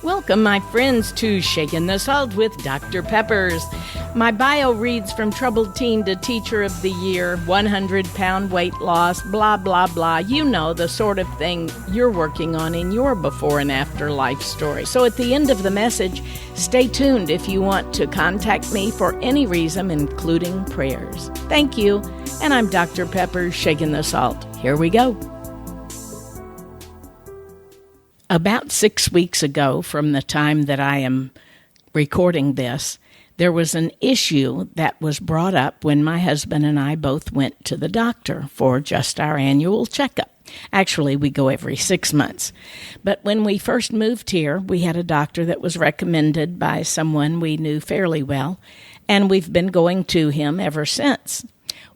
Welcome, my friends, to Shaking the Salt with Dr. Peppers. My bio reads from troubled teen to teacher of the year, 100-pound weight loss, blah, blah, blah. You know, the sort of thing you're working on in your before and after life story. So at the end of the message, stay tuned if you want to contact me for any reason, including prayers. Thank you. And I'm Dr. Peppers, Shaking the Salt. Here we go. About 6 weeks ago, from the time that I am recording this, there was an issue that was brought up when my husband and I both went to the doctor for just our annual checkup. Actually, we go every 6 months. But when we first moved here, we had a doctor that was recommended by someone we knew fairly well, and we've been going to him ever since.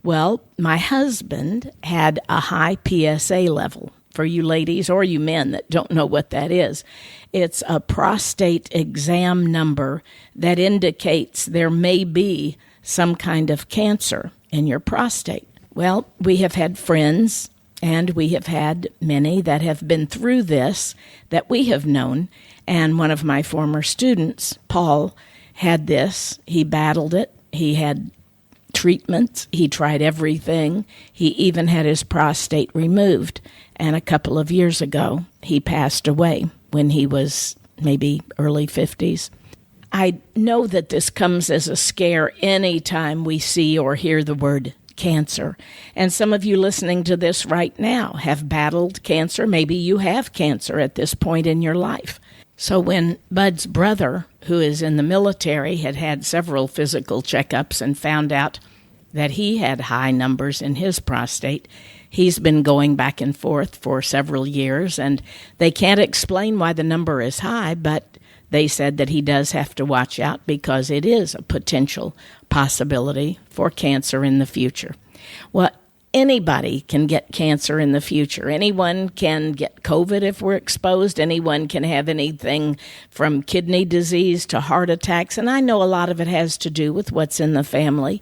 Well, my husband had a high PSA level. For you ladies or you men that don't know what that is, it's a prostate exam number that indicates there may be some kind of cancer in your prostate. Well, we have had friends and we have had many that have been through this that we have known. And one of my former students, Paul, had this. He battled it. He had treatments. He tried everything. He even had his prostate removed. And a couple of years ago, he passed away when he was maybe early 50s. I know that this comes as a scare any time we see or hear the word cancer. And some of you listening to this right now have battled cancer. Maybe you have cancer at this point in your life. So when Bud's brother, who is in the military, had had several physical checkups and found out that he had high numbers in his prostate, he's been going back and forth for several years, and they can't explain why the number is high, but they said that he does have to watch out because it is a potential possibility for cancer in the future. Well, anybody can get cancer in the future. Anyone can get COVID if we're exposed. Anyone can have anything from kidney disease to heart attacks. And I know a lot of it has to do with what's in the family.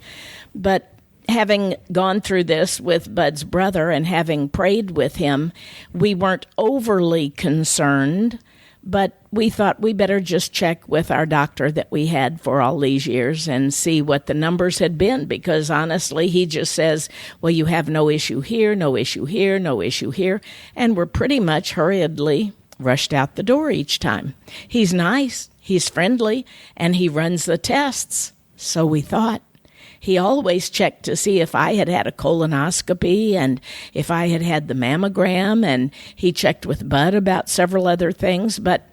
But having gone through this with Bud's brother and having prayed with him, we weren't overly concerned. But we thought we better just check with our doctor that we had for all these years and see what the numbers had been, because honestly, he just says, well, you have no issue here, no issue here, no issue here. And we're pretty much hurriedly rushed out the door each time. He's nice, he's friendly, and he runs the tests. So we thought. He always checked to see if I had had a colonoscopy and if I had had the mammogram, and he checked with Bud about several other things. But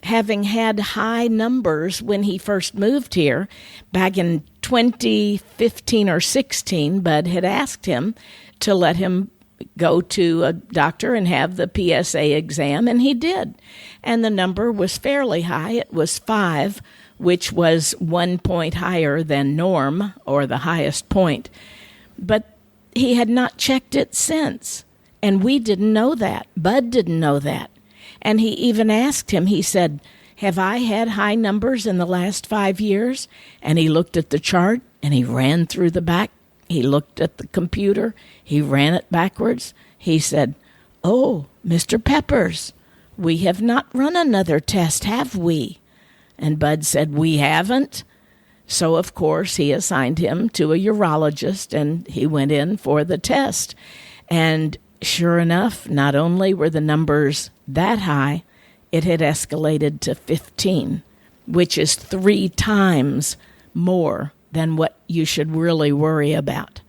having had high numbers when he first moved here, back in 2015 or 16, Bud had asked him to let him go to a doctor and have the PSA exam, and he did. And the number was fairly high. It was 5, which was 1 point higher than norm, or the highest point. But he had not checked it since, and we didn't know that. Bud didn't know that. And he even asked him, he said, have I had high numbers in the last 5 years? And he looked at the chart, and he ran through the back. He looked at the computer. He ran it backwards. He said, oh, Mr. Peppers, we have not run another test, have we? And Bud said, we haven't. So, of course, he assigned him to a urologist, and he went in for the test. And sure enough, not only were the numbers that high, it had escalated to 15, which is 3 times more than what you should really worry about.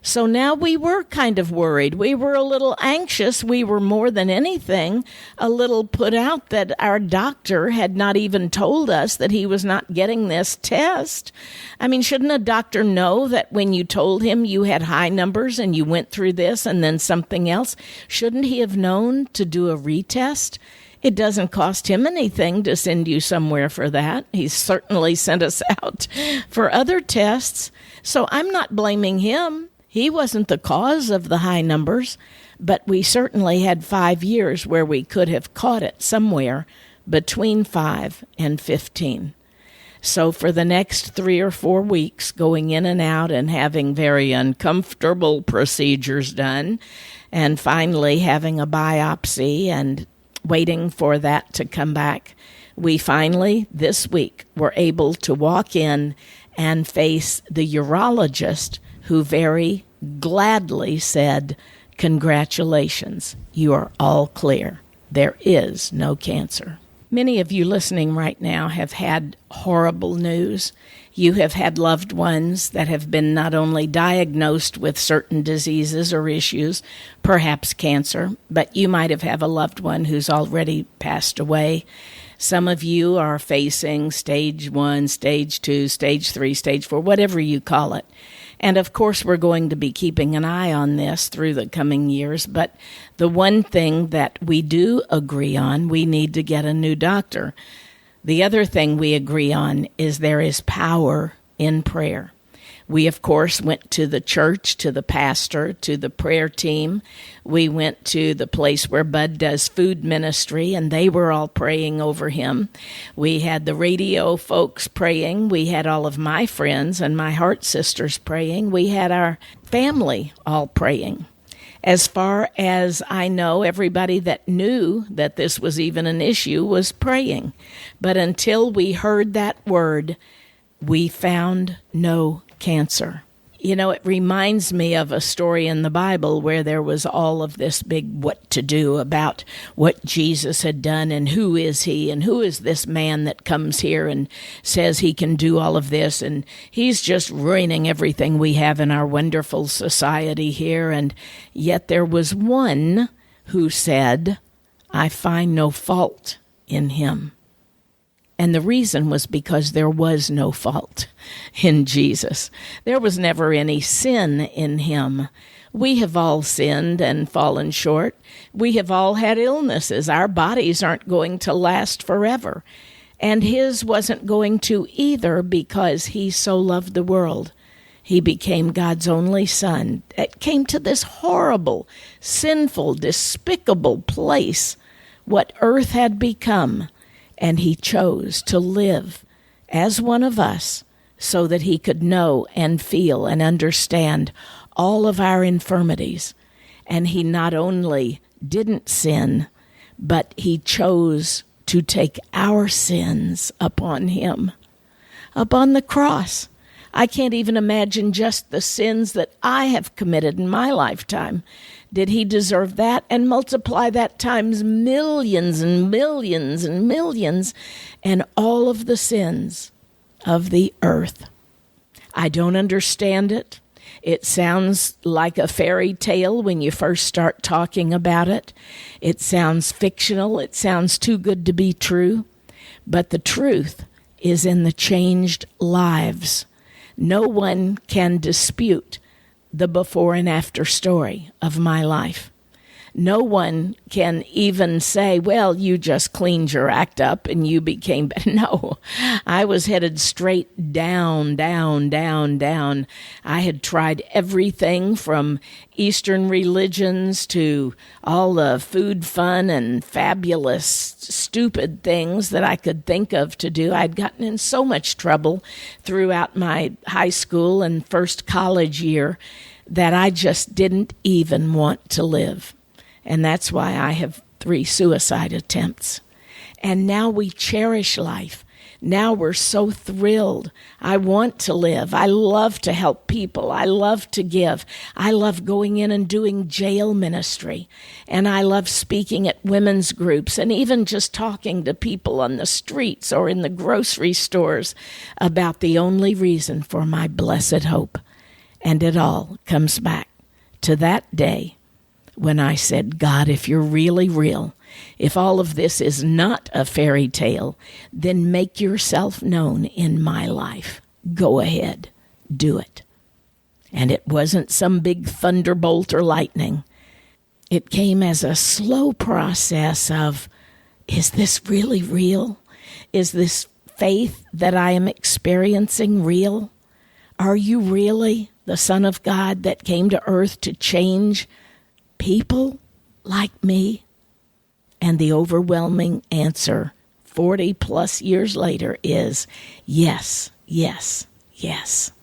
So now we were kind of worried. We were a little anxious. We were more than anything a little put out that our doctor had not even told us that he was not getting this test. I mean, shouldn't a doctor know that when you told him you had high numbers and you went through this and then something else, shouldn't he have known to do a retest? It doesn't cost him anything to send you somewhere for that. He's certainly sent us out for other tests. So I'm not blaming him. He wasn't the cause of the high numbers, but we certainly had 5 years where we could have caught it somewhere between 5 and 15. So for the next 3 or 4 weeks, going in and out and having very uncomfortable procedures done, and finally having a biopsy and waiting for that to come back. We finally, this week, were able to walk in and face the urologist, who very gladly said, "Congratulations, you are all clear. There is no cancer." Many of you listening right now have had horrible news. You have had loved ones that have been not only diagnosed with certain diseases or issues, perhaps cancer, but you might have a loved one who's already passed away. Some of you are facing stage 1, stage 2, stage 3, stage 4, whatever you call it. And of course, we're going to be keeping an eye on this through the coming years. But the one thing that we do agree on, we need to get a new doctor. The other thing we agree on is there is power in prayer. We, of course, went to the church, to the pastor, to the prayer team. We went to the place where Bud does food ministry, and they were all praying over him. We had the radio folks praying. We had all of my friends and my heart sisters praying. We had our family all praying. As far as I know, everybody that knew that this was even an issue was praying. But until we heard that word, we found no cancer. You know, it reminds me of a story in the Bible where there was all of this big what to do about what Jesus had done and who is he and who is this man that comes here and says he can do all of this, and he's just ruining everything we have in our wonderful society here. And yet there was one who said, "I find no fault in him." And the reason was because there was no fault in Jesus. There was never any sin in him. We have all sinned and fallen short. We have all had illnesses. Our bodies aren't going to last forever. And his wasn't going to either, because he so loved the world. He became God's only son. It came to this horrible, sinful, despicable place, what earth had become. And he chose to live as one of us so that he could know and feel and understand all of our infirmities. And he not only didn't sin, but he chose to take our sins upon him, upon the cross. I can't even imagine just the sins that I have committed in my lifetime. Did he deserve that? And multiply that times millions and millions and millions, and all of the sins of the earth. I don't understand it. It sounds like a fairy tale when you first start talking about it. It sounds fictional. It sounds too good to be true. But the truth is in the changed lives. No one can dispute the before and after story of my life. No one can even say, well, you just cleaned your act up and you became better. No, I was headed straight down, down, down, down. I had tried everything from Eastern religions to all the food, fun, and fabulous, stupid things that I could think of to do. I'd gotten in so much trouble throughout my high school and first college year that I just didn't even want to live. And that's why I have 3 suicide attempts. And now we cherish life. Now we're so thrilled. I want to live. I love to help people. I love to give. I love going in and doing jail ministry. And I love speaking at women's groups and even just talking to people on the streets or in the grocery stores about the only reason for my blessed hope. And it all comes back to that day when I said, God, if you're really real, if all of this is not a fairy tale, then make yourself known in my life. Go ahead, do it. And it wasn't some big thunderbolt or lightning. It came as a slow process of, is this really real? Is this faith that I am experiencing real? Are you really the Son of God that came to earth to change people like me? And the overwhelming answer 40 plus years later is yes, yes, yes.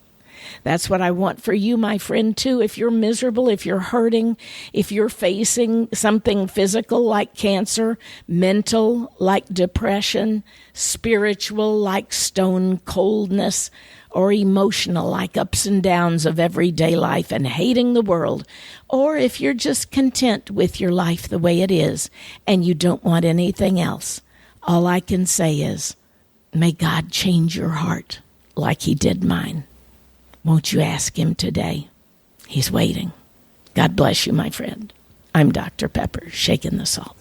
That's what I want for you, my friend, too. If you're miserable, if you're hurting, if you're facing something physical like cancer, mental like depression, spiritual like stone coldness, or emotional like ups and downs of everyday life and hating the world, or if you're just content with your life the way it is and you don't want anything else, all I can say is, may God change your heart like he did mine. Won't you ask him today? He's waiting. God bless you, my friend. I'm Dr. Pepper, shaking the salt.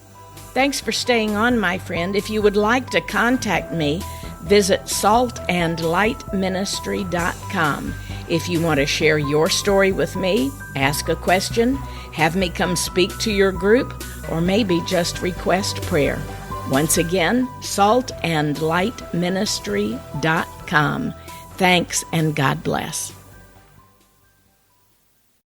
Thanks for staying on, my friend. If you would like to contact me, visit saltandlightministry.com. If you want to share your story with me, ask a question, have me come speak to your group, or maybe just request prayer. Once again, saltandlightministry.com. Thanks and God bless.